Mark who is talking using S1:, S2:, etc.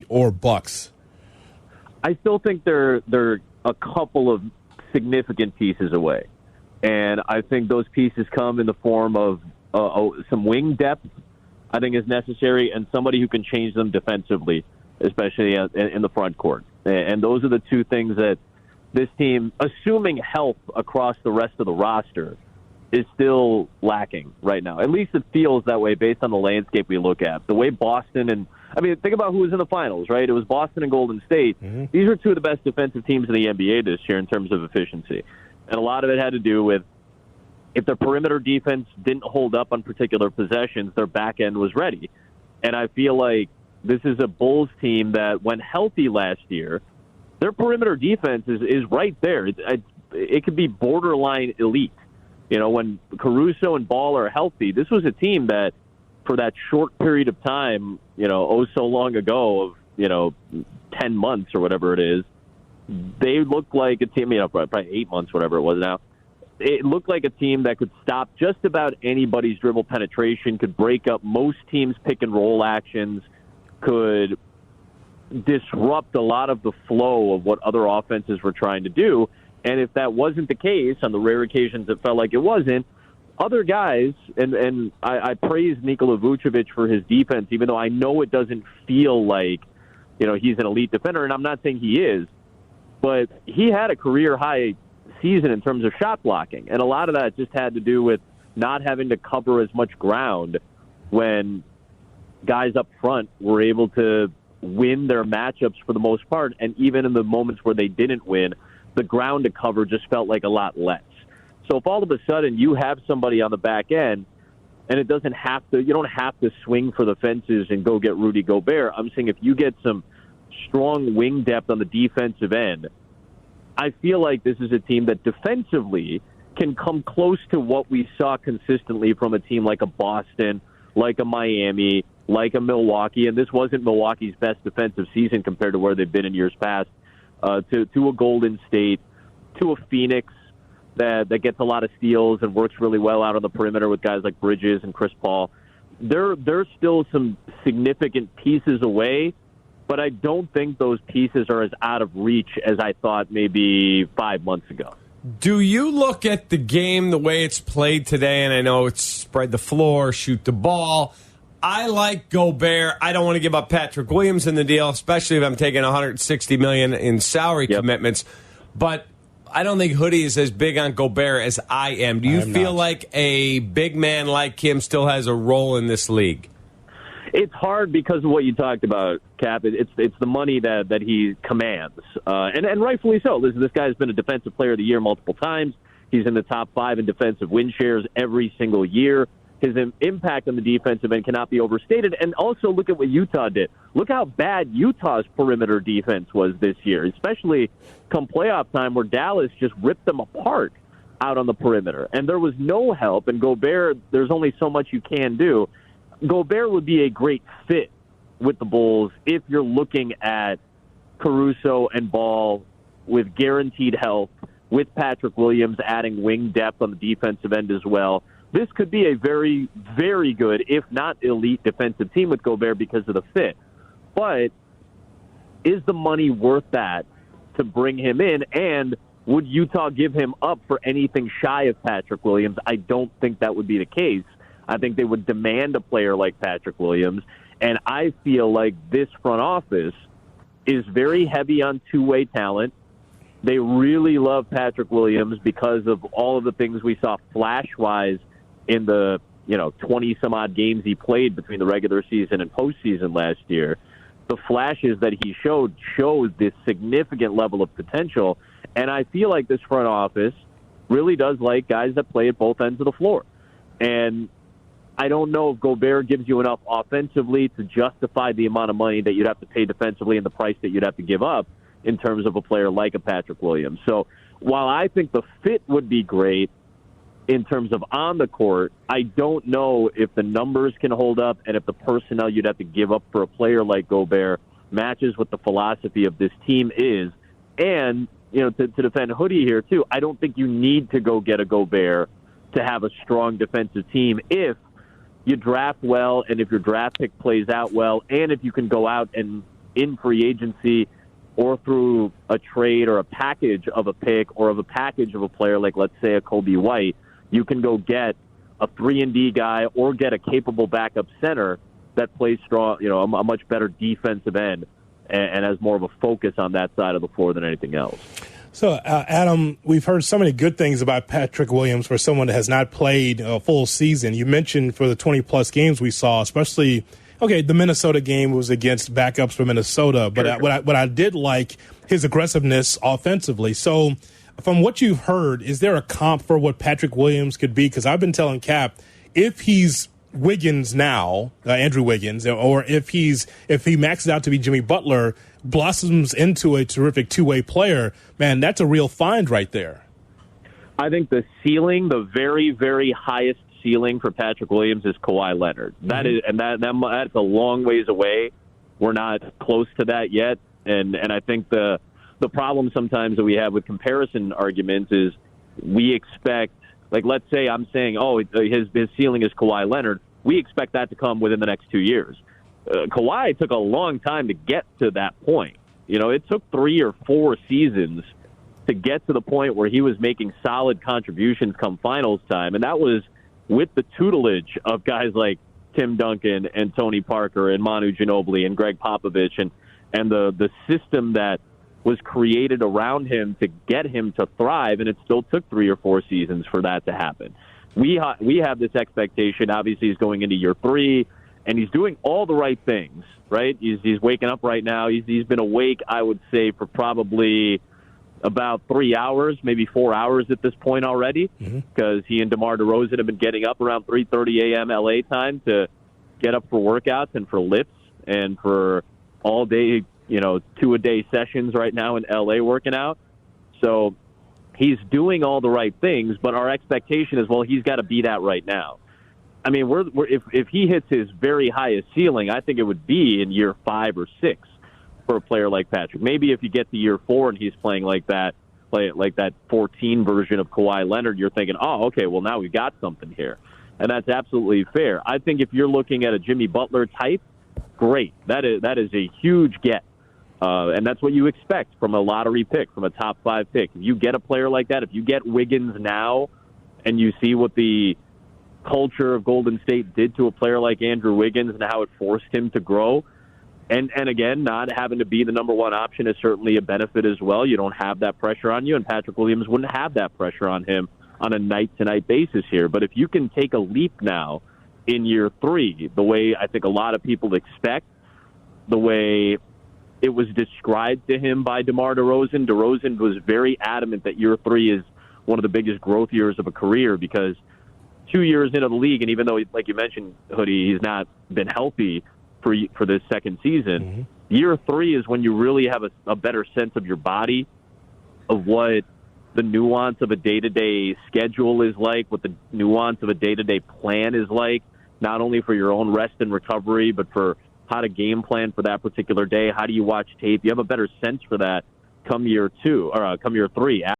S1: or Bucks?
S2: I still think they're a couple of significant pieces away. And I think those pieces come in the form of some wing depth, I think, is necessary, and somebody who can change them defensively, especially in the front court. And those are the two things that this team, assuming health across the rest of the roster, is still lacking right now. At least it feels that way based on the landscape we look at. The way Boston and, I mean, think about who was in the finals, right? It was Boston and Golden State. Mm-hmm. These are two of the best defensive teams in the NBA this year in terms of efficiency. And a lot of it had to do with if their perimeter defense didn't hold up on particular possessions, their back end was ready. And I feel like this is a Bulls team that, when healthy last year, their perimeter defense is right there. It could be borderline elite. You know, when Caruso and Ball are healthy, this was a team that, for that short period of time, so long ago of, 10 months or whatever it is, they looked like a team, probably 8 months, whatever it was now. It looked like a team that could stop just about anybody's dribble penetration, could break up most teams' pick-and-roll actions, could disrupt a lot of the flow of what other offenses were trying to do. And if that wasn't the case, on the rare occasions it felt like it wasn't, other guys, and I praise Nikola Vucevic for his defense, even though I know it doesn't feel like, he's an elite defender, and I'm not saying he is, but he had a career-high season in terms of shot blocking, and a lot of that just had to do with not having to cover as much ground when guys up front were able to win their matchups for the most part, and even in the moments where they didn't win, the ground to cover just felt like a lot less. So if all of a sudden you have somebody on the back end, and you don't have to swing for the fences and go get Rudy Gobert, I'm saying if you get some strong wing depth on the defensive end, I feel like this is a team that defensively can come close to what we saw consistently from a team like a Boston, like a Miami, like a Milwaukee. And this wasn't Milwaukee's best defensive season compared to where they've been in years past, to a Golden State, to a Phoenix that gets a lot of steals and works really well out on the perimeter with guys like Bridges and Chris Paul. There's still some significant pieces away, but I don't think those pieces are as out of reach as I thought maybe 5 months ago.
S3: Do you look at the game the way it's played today? And I know it's spread the floor, shoot the ball. I like Gobert. I don't want to give up Patrick Williams in the deal, especially if I'm taking $160 million in salary commitments. But I don't think Hoodie is as big on Gobert as I am. Do you feel like a big man like him still has a role in this league?
S2: It's hard because of what you talked about, Cap. It's the money that he commands, and rightfully so. This guy has been a defensive player of the year multiple times. He's in the top 5 in defensive win shares every single year. His impact on the defensive end cannot be overstated. And also look at what Utah did. Look how bad Utah's perimeter defense was this year, especially come playoff time where Dallas just ripped them apart out on the perimeter. And there was no help. And Gobert, there's only so much you can do. Gobert would be a great fit with the Bulls if you're looking at Caruso and Ball with guaranteed help, with Patrick Williams adding wing depth on the defensive end as well. This could be a very, very good, if not elite, defensive team with Gobert because of the fit. But is the money worth that to bring him in? And would Utah give him up for anything shy of Patrick Williams? I don't think that would be the case. I think they would demand a player like Patrick Williams. And I feel like this front office is very heavy on two-way talent. They really love Patrick Williams because of all of the things we saw flash-wise in the 20-some-odd games he played between the regular season and postseason last year. The flashes that he showed this significant level of potential. And I feel like this front office really does like guys that play at both ends of the floor. And I don't know if Gobert gives you enough offensively to justify the amount of money that you'd have to pay defensively and the price that you'd have to give up in terms of a player like a Patrick Williams. So while I think the fit would be great in terms of on the court, I don't know if the numbers can hold up and if the personnel you'd have to give up for a player like Gobert matches what the philosophy of this team is. And, to defend Hoodie here, too, I don't think you need to go get a Gobert to have a strong defensive team if you draft well and if your draft pick plays out well and if you can go out and in free agency or through a trade or a package of a pick or of a package of a player like, let's say, a Kobe White, you can go get a 3-and-D guy or get a capable backup center that plays strong, a much better defensive end and has more of a focus on that side of the floor than anything else.
S1: So, Adam, we've heard so many good things about Patrick Williams for someone that has not played a full season. You mentioned for the 20-plus games we saw, especially, the Minnesota game was against backups for Minnesota, but what I did like his aggressiveness offensively. So, from what you've heard, is there a comp for what Patrick Williams could be? Because I've been telling Cap, if he's Wiggins now, Andrew Wiggins, or if he maxes out to be Jimmy Butler, blossoms into a terrific two-way player, man, that's a real find right there.
S2: I think the ceiling, the very, very highest ceiling for Patrick Williams is Kawhi Leonard. Mm-hmm. That's a long ways away. We're not close to that yet, and I think the problem sometimes that we have with comparison arguments is we expect, like, let's say I'm saying, his ceiling is Kawhi Leonard. We expect that to come within the next 2 years. Kawhi took a long time to get to that point. It took 3 or 4 seasons to get to the point where he was making solid contributions come finals time, and that was with the tutelage of guys like Tim Duncan and Tony Parker and Manu Ginobili and Greg Popovich and the system that was created around him to get him to thrive, and it still took 3 or 4 seasons for that to happen. We have this expectation. Obviously, he's going into year 3, and he's doing all the right things, right? He's waking up right now. He's been awake, I would say, for probably about 3 hours, maybe 4 hours at this point already, because he and DeMar DeRozan have been getting up around 3:30 a.m. LA time to get up for workouts and for lifts and for all day, 2-a-day sessions right now in LA working out. So he's doing all the right things, but our expectation is, well, he's got to be that right now. I mean, if he hits his very highest ceiling, I think it would be in year 5 or 6 for a player like Patrick. Maybe if you get to year 4 and he's playing like that 14 version of Kawhi Leonard, you're thinking, oh, okay, well, now we've got something here. And that's absolutely fair. I think if you're looking at a Jimmy Butler type, great. That is a huge get. And that's what you expect from a lottery pick, from a top 5 pick. If you get a player like that, if you get Wiggins now and you see what the culture of Golden State did to a player like Andrew Wiggins and how it forced him to grow, and again, not having to be the number 1 option is certainly a benefit as well. You don't have that pressure on you, and Patrick Williams wouldn't have that pressure on him on a night-to-night basis here. But if you can take a leap now in year 3, the way I think a lot of people expect, the way it was described to him by DeMar DeRozan. DeRozan was very adamant that year 3 is one of the biggest growth years of a career because 2 years into the league, and even though, like you mentioned, Hoodie, he's not been healthy for this second season, year 3 is when you really have a better sense of your body, of what the nuance of a day-to-day schedule is like, what the nuance of a day-to-day plan is like, not only for your own rest and recovery, but for how to game plan for that particular day. How do you watch tape? You have a better sense for that come year 3.